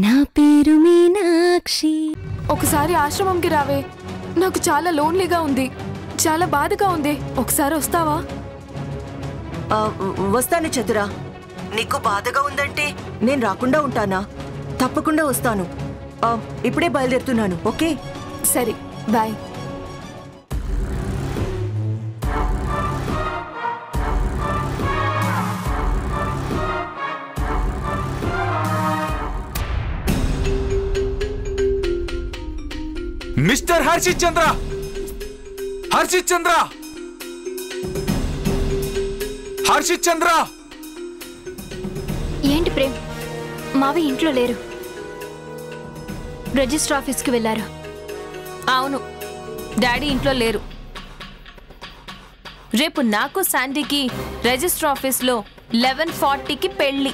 నా పేరు మీనాక్షి. ఒకసారి ఆశ్రమంకి రావే, నాకు చాలా లోన్లీగా ఉంది, చాలా బాధగా ఉంది. ఒకసారి వస్తావా? వస్తాను చతురా. నీకు బాధగా ఉందంటే నేను రాకుండా ఉంటానా? తప్పకుండా వస్తాను. ఇప్పుడే బయలుదేరుతున్నాను. ఓకే, సరే, బాయ్. మిస్టర్ హర్షిత్ చంద్ర, హర్షిత్ చంద్ర, హర్షిత్ చంద్ర. ఏంటి ప్రేమ్, మావి ఇంట్లో లేరు, రిజిస్టర్ ఆఫీస్కి వెళ్ళారు. అవును, డాడీ ఇంట్లో లేరు. రేపు నాకు శాండీకి రిజిస్టర్ ఆఫీస్లో 11:40కి పెళ్ళి.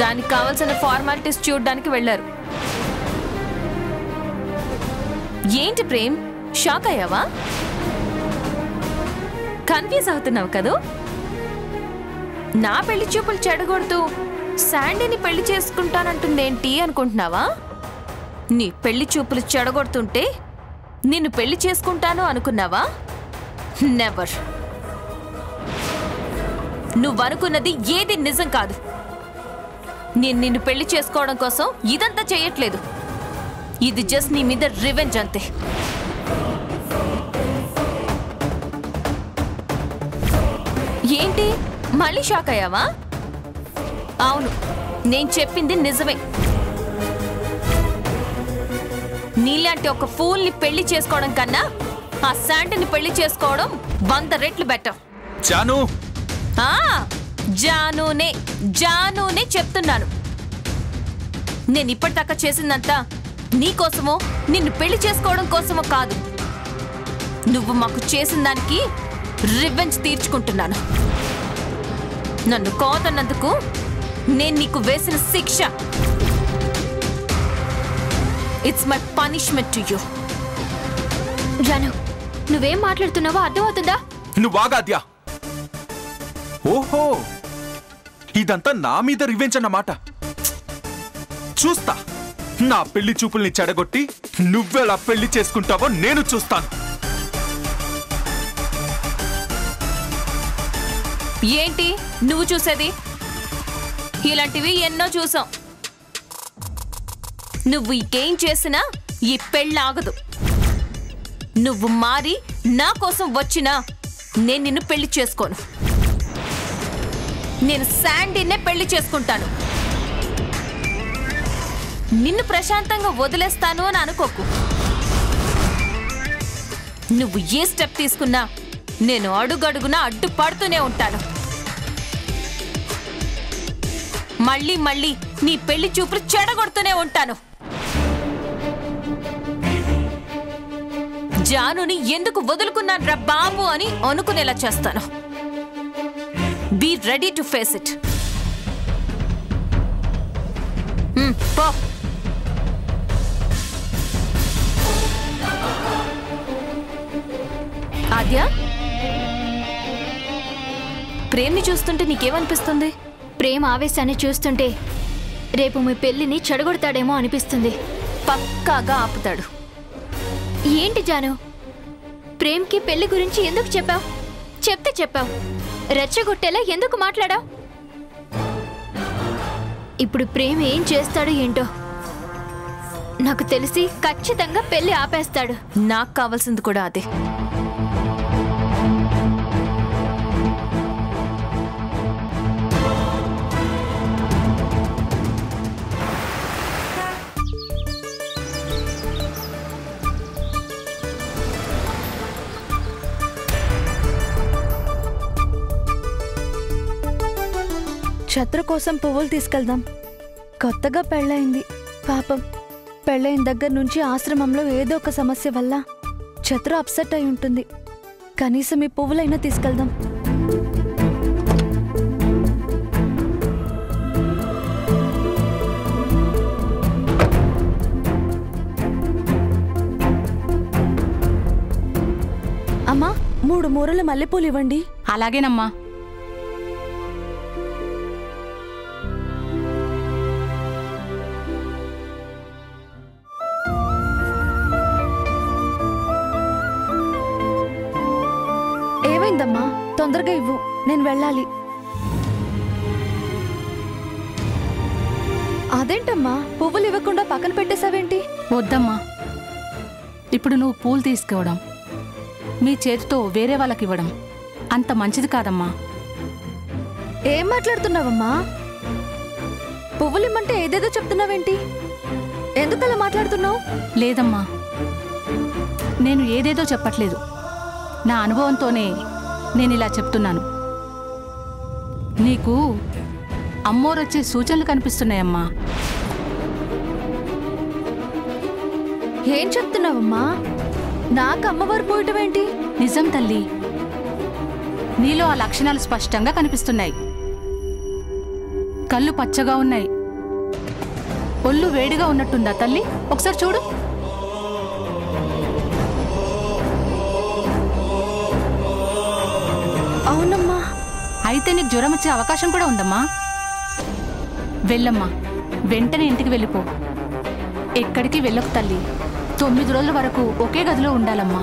దానికి కావాల్సిన ఫార్మాలిటీస్ చూడడానికి వెళ్ళారు. ఏంటి ప్రేమ్, షాక్ అయ్యావా? కన్ఫ్యూజ్ అవుతున్నావు కదూ? నా పెళ్లి చూపులు చెడగొడుతూ శాండీని పెళ్లి చేసుకుంటానంటుందేంటి అనుకుంటున్నావా? నీ పెళ్లి చూపులు చెడగొడుతుంటే నిన్ను పెళ్లి చేసుకుంటాను అనుకున్నావా? నెవర్. నువ్వనుకున్నది ఏది నిజం కాదు. నేను నిన్ను పెళ్లి చేసుకోవడం కోసం ఇదంతా చేయట్లేదు. ఇది జస్ట్ నీ మీద రివెంజ్ అంతే. ఏంటి, మళ్ళీ షాక్ అయ్యావా? అవును, నేను చెప్పింది నిజమే. నీలాంటి ఒక ఫూల్ని పెళ్లి చేసుకోవడం కన్నా ఆ శాండీని పెళ్లి చేసుకోవడం 100 రెట్లు బెటర్. జాను, జానునే చెప్తున్నాను. నేను ఇప్పటిదాకా చేసిందంతా నీకోసమో నిన్ను పెళ్లి చేసుకోవడం కోసమో కాదు. నువ్వు మాకు చేసిన దానికి రివెంజ్ తీర్చుకుంటున్నాను. నన్ను కోతన్నందుకు నేను నీకు వేసిన శిక్ష. It's my punishment to you. జాను, నువ్వేం మాట్లాడుతున్నావో అర్థమవుతుందా? నువ్వు ఆగాద్యా. ఓహో, ఇదంతా నా మీద రివెంజ్ అన్నమాట. చూస్తా, నా పెళ్లి చూపుల్ని చెడగొట్టి నువ్వెలా పెళ్లి చేసుకుంటావో నేను చూస్తాను. ఏంటి నువ్వు చూసేది? ఇలాంటివి ఎన్నో చూసాం. నువ్వు ఇంకేం చేసినా ఈ పెళ్ళి ఆగదు. నువ్వు మారి నా కోసం వచ్చినా నేను నిన్ను పెళ్లి చేసుకోను. నేను శాండీనే పెళ్లి చేసుకుంటాను. నిన్ను ప్రశాంతంగా వదిలేస్తాను అని అనుకోకు. నువ్వు ఏ స్టెప్ తీసుకున్నా నేను అడుగడుగునా అడ్డుపడుతూనే ఉంటాను. మళ్ళీ మళ్ళీ నీ పెళ్లి చూపులు చెడగొడుతూనే ఉంటాను. జానుని ఎందుకు వదులుకున్నాను రా బాబు అని అనుకునేలా చేస్తాను. Be ready to face it. పో. ఆద్య, ప్రేమ్ని చూస్తుంటే నీకేమనిపిస్తుంది? ప్రేమ ఆవేశాన్ని చూస్తుంటే రేపు మీ పెళ్లిని చెడగొడతాడేమో అనిపిస్తుంది. పక్కాగా ఆపుతాడు. ఏంటి జాను, ప్రేమ్కి పెళ్లి గురించి ఎందుకు చెప్పావు? చెప్తే చెప్పావు, రెచ్చగొట్టేలా ఎందుకు మాట్లాడావు? ఇప్పుడు ప్రేమ్ ఏం చేస్తాడో ఏంటో. నాకు తెలిసి ఖచ్చితంగా పెళ్లి ఆపేస్తాడు. నాకు కావాల్సింది కూడా అదే. ఛత్ర కోసం పువ్వులు తీసుకెళ్దాం. కొత్తగా పెళ్ళయింది పాపం. పెళ్ళైన దగ్గర నుంచి ఆశ్రమంలో ఏదో ఒక సమస్య వల్ల ఛత్ర అప్సెట్ అయి ఉంటుంది. కనీసం ఈ పువ్వులైనా తీసుకెళ్దాం. అమ్మా, 3 మూరల మల్లెపూలు ఇవ్వండి. అలాగేనమ్మా. తొందరగా ఇవ్వు, నేను వెళ్ళాలి. అదేంటమ్మా పువ్వులు ఇవ్వకుండా పక్కన పెట్టేశావేంటి? వద్దమ్మా, ఇప్పుడు నువ్వు పూలు తీసుకోవడం, మీ చేతితో వేరే వాళ్ళకి ఇవ్వడం అంత మంచిది కాదమ్మా. ఏం మాట్లాడుతున్నావమ్మా? పువ్వులు ఇమ్మంటే ఏదేదో చెప్తున్నావేంటి? ఎందుకలా మాట్లాడుతున్నావు? లేదమ్మా, నేను ఏదేదో చెప్పట్లేదు. నా అనుభవంతోనే నేను ఇలా చెప్తున్నాను. నీకు అమ్మోరొచ్చే సూచనలు కనిపిస్తున్నాయమ్మా. ఏం చెప్తున్నావమ్మా? నాకు అమ్మవారు పోయటం ఏంటి? నిజం తల్లి, నీలో ఆ లక్షణాలు స్పష్టంగా కనిపిస్తున్నాయి. కళ్ళు పచ్చగా ఉన్నాయి, ఒళ్ళు వేడిగా ఉన్నట్టుందా తల్లి? ఒకసారి చూడు. అవునమ్మా. అయితే నీకు జ్వరం వచ్చే అవకాశం కూడా ఉందమ్మా. వెళ్ళమ్మా, వెంటనే ఇంటికి వెళ్ళిపో. ఎక్కడికి వెళ్ళకు తల్లి. 9 రోజుల వరకు ఒకే గదిలో ఉండాలమ్మా.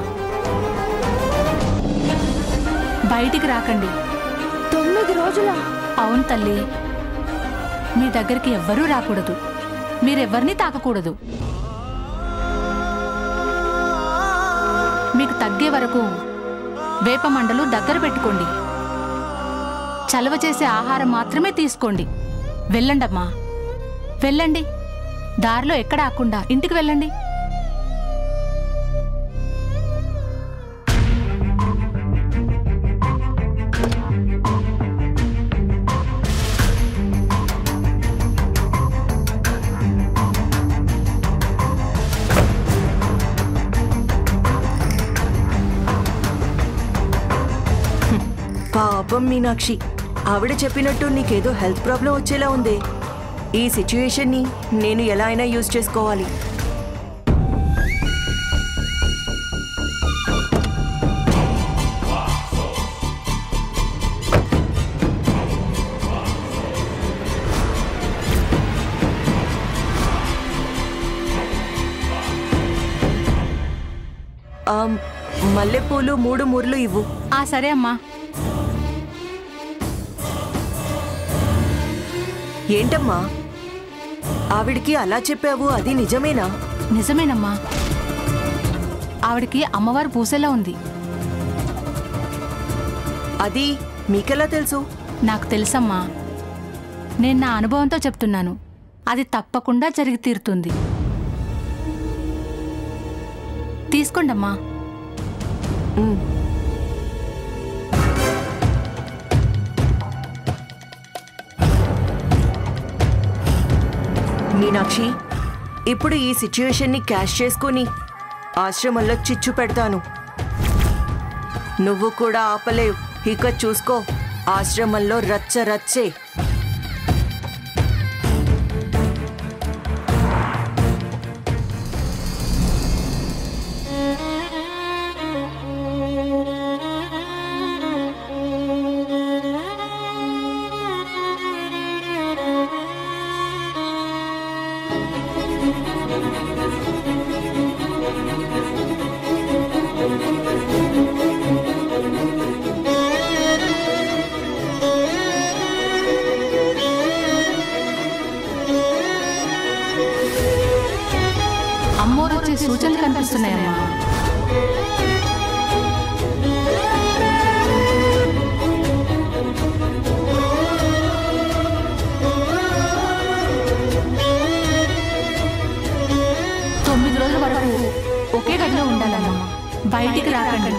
బయటికి రాకండి. 9 రోజులా? అవును తల్లి, మీ దగ్గరికి ఎవ్వరూ రాకూడదు, మీరెవ్వరినీ తాకకూడదు. మీకు తగ్గే వరకు వేప మండలు దగ్గర పెట్టుకోండి. చలవ చేసే ఆహారం మాత్రమే తీసుకోండి. వెళ్ళండమ్మా, వెళ్ళండి. దారిలో ఎక్కడ ఆకుండా ఇంటికి వెళ్ళండి. పాపం మీనాక్షి, ఆవిడ చెప్పినట్టు నీకేదో హెల్త్ ప్రాబ్లం వచ్చేలా ఉంది. ఈ సిచ్యుయేషన్ని నేను ఎలా అయినా యూజ్ చేసుకోవాలి. మల్లెపూలు 3 మూరలు ఇవ్వు. సరే అమ్మా. ఏంటమ్మా ఆవిడికి అలా చెప్పావు? అది నిజమేనా? నిజమేనమ్మా, ఆవిడికి అమ్మవారు పూసేలా ఉంది. అది మీకెలా తెలుసు? నాకు తెలుసమ్మా, నేను నా అనుభవంతో చెప్తున్నాను. అది తప్పకుండా జరిగి తీరుతుంది. తీసుకోండమ్మా. మీనాక్షి, ఇప్పుడు ఈ సిచ్యుయేషన్ని క్యాష్ చేసుకుని ఆశ్రమంలో చిచ్చు పెడతాను. నువ్వు కూడా ఆపలేవు. ఇక చూసుకో, ఆశ్రమంలో రచ్చ రచ్చే. అమ్మోరు వచ్చే సూచనలు కనిపిస్తున్నాయమ్మా. తొమ్మిది రోజుల వరకు ఒకే గదిలో ఉండాలమ్మా. బయటికి రాకండి.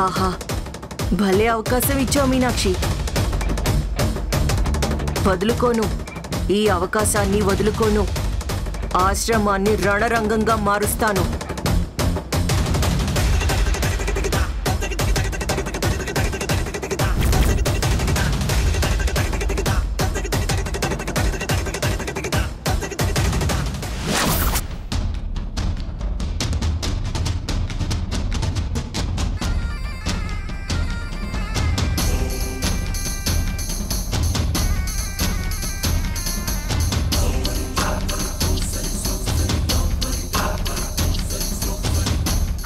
ఆహా, భలే అవకాశం ఇచ్చావు మీనాక్షి. వదులుకోను, ఈ అవకాశాన్ని వదులుకోను. ఆశ్రమాన్ని రణరంగంగా మారుస్తాను.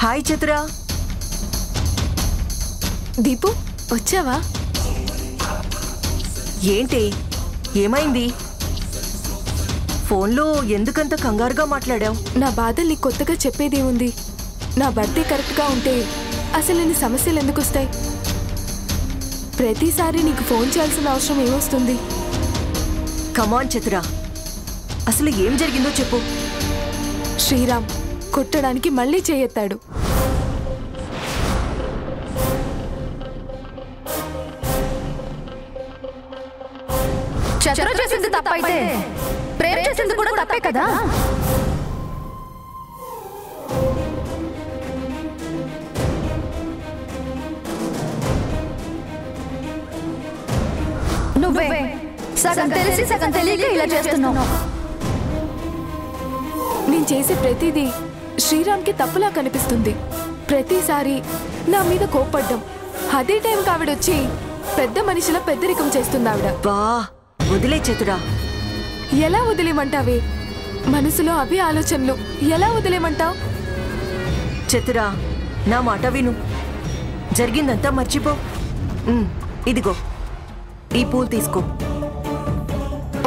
హాయ్ చిత్ర. దీపు వచ్చావా? ఏంటి, ఏమైంది? ఫోన్లో ఎందుకంత కంగారుగా మాట్లాడావు? నా బాధలు నీకు కొత్తగా చెప్పేదేముంది? నా బర్త్డే కరెక్ట్గా ఉంటే అసలు ఇన్ని సమస్యలు ఎందుకు వస్తాయి? ప్రతిసారి నీకు ఫోన్ చేయాల్సిన అవసరం ఏమొస్తుంది? కమాన్ చిత్ర, అసలు ఏం జరిగిందో చెప్పు. శ్రీరామ్ కొట్టడానికి మళ్ళీ చేయెత్తాడు. చతుర చేసింది తప్పైతే ప్రేమ చేసింది కూడా తప్పే కదా. నువ్వే సగం తెలిసి సగం తెలియక ఇలా చేస్తున్నావు. నేను చేసే ప్రతిదీ శ్రీరామ్కి తప్పులా కనిపిస్తుంది. ప్రతిసారి నా మీద కోప్పడ్డం, అదే టైంకి ఆవిడొచ్చి పెద్ద మనిషిలా పెద్దరికం చేస్తుంది ఆవిడ. బా వదిలే చతురా. ఎలా వదిలేమంటావే? మనసులో అవే ఆలోచనలు ఎలా వదిలేమంటావు? చతురా, నా మాట విను. జరిగిందంతా మర్చిపో. ఇదిగో ఈ పూలు తీసుకో.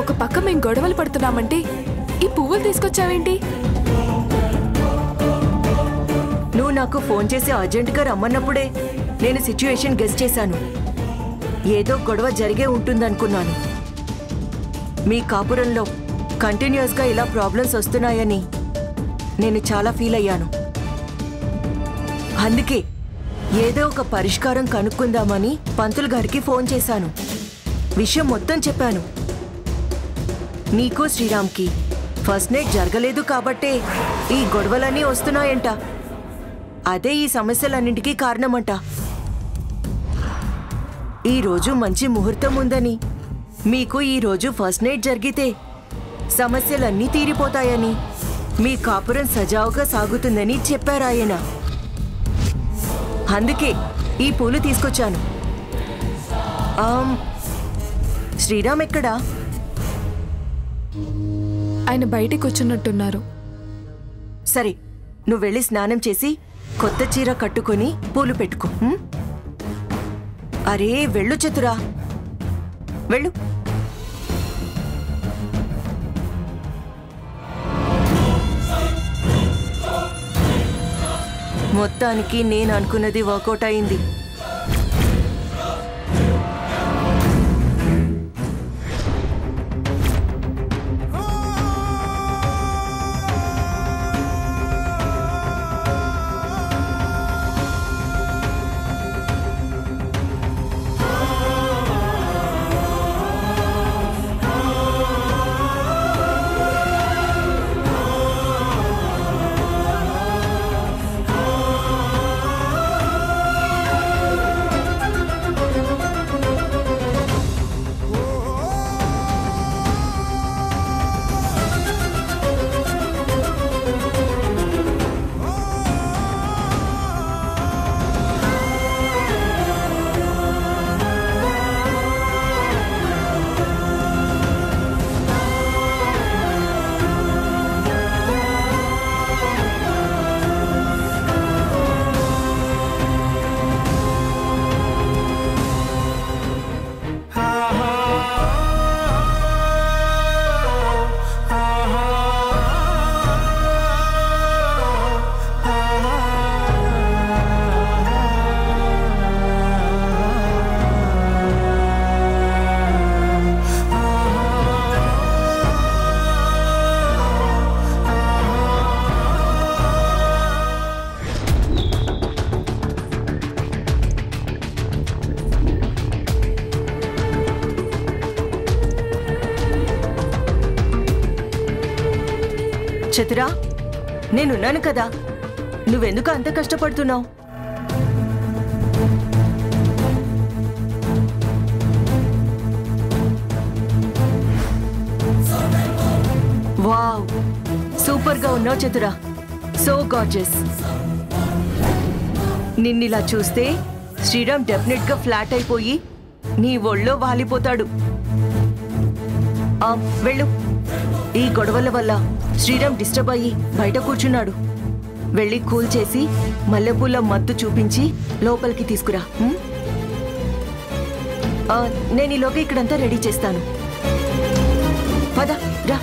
ఒక పక్క మేము గొడవలు పడుతున్నామంటే ఈ పువ్వులు తీసుకొచ్చావేంటి? నువ్వు నాకు ఫోన్ చేసి అర్జెంటుగా రమ్మన్నప్పుడే నేను సిచ్యువేషన్ గెస్ చేశాను. ఏదో గొడవ జరిగే ఉంటుందనుకున్నాను. మీ కాపురంలో కంటిన్యూస్గా ఇలా ప్రాబ్లమ్స్ వస్తున్నాయని నేను చాలా ఫీల్ అయ్యాను. అందుకే ఏదో ఒక పరిష్కారం కనుక్కుందామని పంతులు గారికి ఫోన్ చేశాను. విషయం మొత్తం చెప్పాను. నీకు శ్రీరామ్కి ఫస్ట్ నైట్ జరగలేదు కాబట్టే ఈ గొడవలన్నీ వస్తున్నాయంట. అదే ఈ సమస్యలన్నింటికీ కారణమంట. ఈరోజు మంచి ముహూర్తం ఉందని, మీకు ఈరోజు ఫస్ట్ నైట్ జరిగితే సమస్యలన్నీ తీరిపోతాయని, మీ కాపురం సజావుగా సాగుతుందని చెప్పారాయన. అందుకే ఈ పూలు తీసుకొచ్చాను. శ్రీరామ్ ఎక్కడా? ఆయన బయటికి కూర్చున్నట్టున్నారు. సరే, నువ్వు వెళ్ళి స్నానం చేసి కొత్త చీర కట్టుకొని పూలు పెట్టుకో. అరే వెళ్ళు చతురా, వెళ్ళు. మొత్తానికి నేను అనుకున్నది వర్కౌట్ అయింది. చతురా, నేనున్నాను కదా, నువ్వెందుకు అంత కష్టపడుతున్నావు? వావ్, సూపర్గా ఉన్నావు చతురా, సో గార్జియస్. నిన్నిలా చూస్తే శ్రీరామ్ డెఫినెట్గా ఫ్లాట్ అయిపోయి నీ ఒళ్ళో వాలిపోతాడు. వెళ్ళు. ఈ గొడవల వల్ల శ్రీరామ్ డిస్టర్బ్ అయ్యి బయట కూర్చున్నాడు. వెళ్ళి కూల్ చేసి మల్లెపూల మత్తు చూపించి లోపలికి తీసుకురా. నేను ఈలోగా ఇక్కడంతా రెడీ చేస్తాను. పద రా.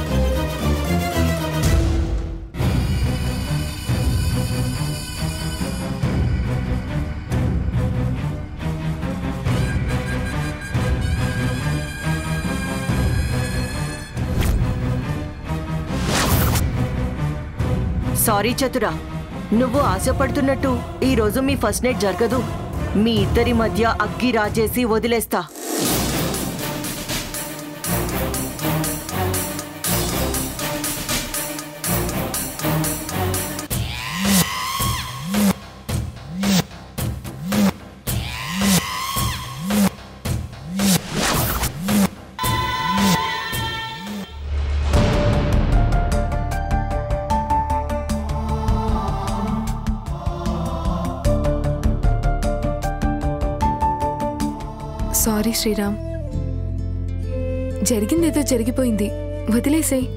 సారీ చతురా, నువ్వు ఆశపడుతున్నట్టు ఈరోజు మీ ఫస్ట్ నైట్ జరగదు. మీ ఇద్దరి మధ్య అగ్గి రాజేసి వదిలేస్తా. సారీ శ్రీరామ్, జరిగిందేదో జరిగిపోయింది, వదిలేసేయ్.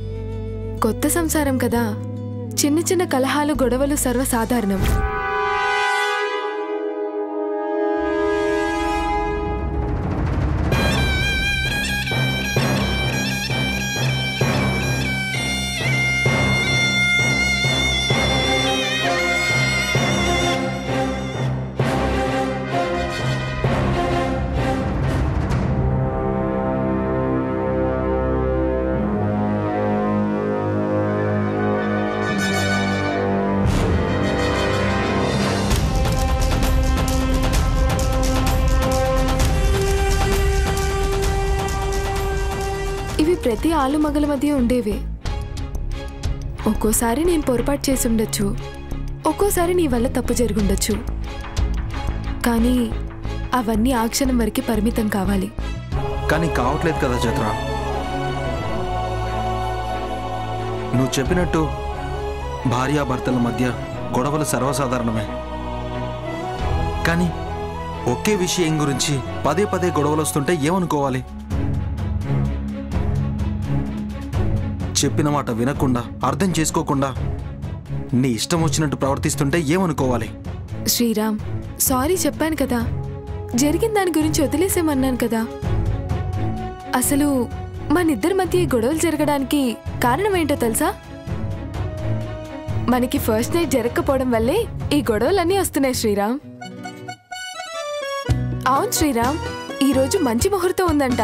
కొత్త సంసారం కదా, చిన్న చిన్న కలహాలు గొడవలు సర్వసాధారణం. ఇవి ప్రతి ఆలుమగల మధ్య ఉండేవే. ఒక్కోసారి నేను పొరపాటు చేసి ఉండొచ్చు, ఒక్కోసారి నీ వల్ల తప్పు జరుగుండొచ్చు. కానీ అవన్నీ ఆ క్షణం వరకు పరిమితం కావాలి. కానీ కావట్లేదు కదా చత్ర. నువ్వు చెప్పినట్టు భార్యాభర్తల మధ్య గొడవలు సర్వసాధారణమే. కానీ ఒకే విషయం గురించి పదే పదే గొడవలు వస్తుంటే ఏమనుకోవాలి? చెప్పిన మాట వినకుండా, అర్థం చేసుకోకుండా నీ ఇష్టం వచ్చినట్టు ప్రవర్తిస్తుంటే ఏమనుకోవాలి? శ్రీరామ్, సారీ చెప్పాను కదా, జరిగిన దాని గురించి వదిలేసేమన్నాను కదా. అసలు మనిద్దరి మధ్య ఈ గొడవలు జరగడానికి కారణం ఏంటో తెలుసా? మనకి ఫస్ట్ నైట్ జరగకపోవడం వల్లే ఈ గొడవలన్నీ వస్తున్నాయి శ్రీరామ్. అవును శ్రీరామ్, ఈరోజు మంచి ముహూర్తం ఉందంట.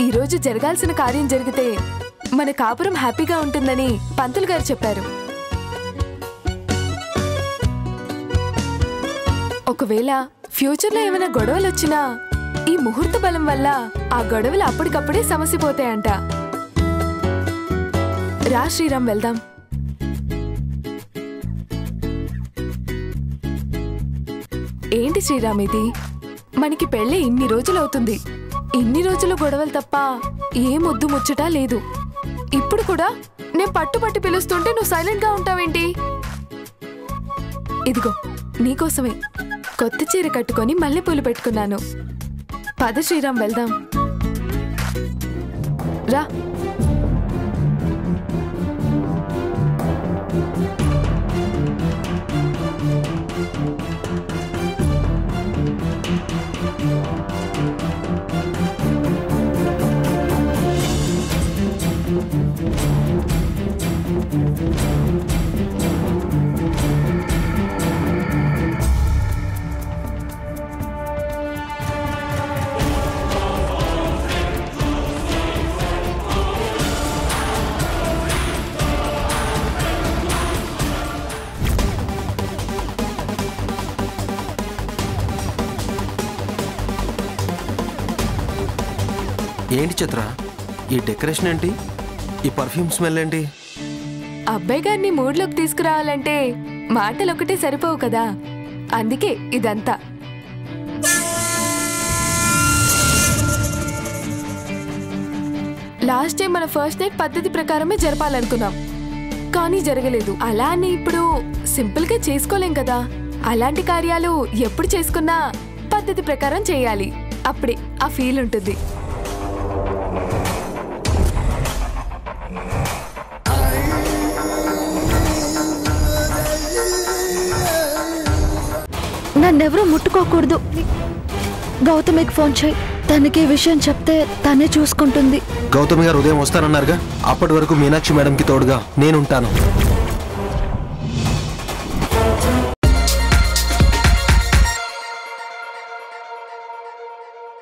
ఈరోజు జరగాల్సిన కార్యం జరిగితే మన కాపురం హ్యాపీగా ఉంటుందని పంతులు గారు చెప్పారు. ఒకవేళ ఫ్యూచర్లో ఏమైనా గొడవలు వచ్చినా ఈ ముహూర్త బలం వల్ల ఆ గొడవలు అప్పటికప్పుడే సమసిపోతాయంట. రా శ్రీరామ్, వెళ్దాం. ఏంటి శ్రీరామ్ ఇది? మనకి పెళ్ళి ఇన్ని రోజులవుతుంది, ఇన్ని రోజులు గొడవలు తప్ప ఏ ముద్దు ముచ్చటా లేదు. ఇప్పుడు కూడా నేను పట్టుపట్టి పిలుస్తుంటే నువ్వు సైలెంట్ గా ఉంటావేంటి? ఇదిగో నీకోసమే కొత్త చీర కట్టుకొని మల్లెపూలు పెట్టుకున్నాను. పద శ్రీరామ్, వెళ్దాం రా. ఏంటి చిత్ర, ఈ డెకరేషన్ ఏంటి? ఈ పర్ఫ్యూమ్ స్మెల్ ఏంటి? అబ్బాయి గారిని మూడ్లోకి తీసుకురావాలంటే మాటలు ఒకటే సరిపోవు కదా, అందుకే ఇదంతా. లాస్ట్ టైం మన ఫస్ట్ నైట్ పద్ధతి ప్రకారమే జరపాలనుకున్నాం, కానీ జరగలేదు. అలా అని ఇప్పుడు సింపుల్ గా చేసుకోలేం కదా. అలాంటి కార్యాలు ఎప్పుడు చేసుకున్నా పద్ధతి ప్రకారం చేయాలి, అప్పుడే ఆ ఫీల్ ఉంటుంది. నన్నెవరూ ముట్టుకోకూడదు. గౌతమికి ఫోన్ చేయి, తనకి ఈ విషయం చెప్తే తనే చూసుకుంటుంది. గౌతమి గారు ఉదయం వస్తానన్నారుగా, అప్పటి వరకు మీనాక్షి మేడంకి తోడుగా నేనుంటాను.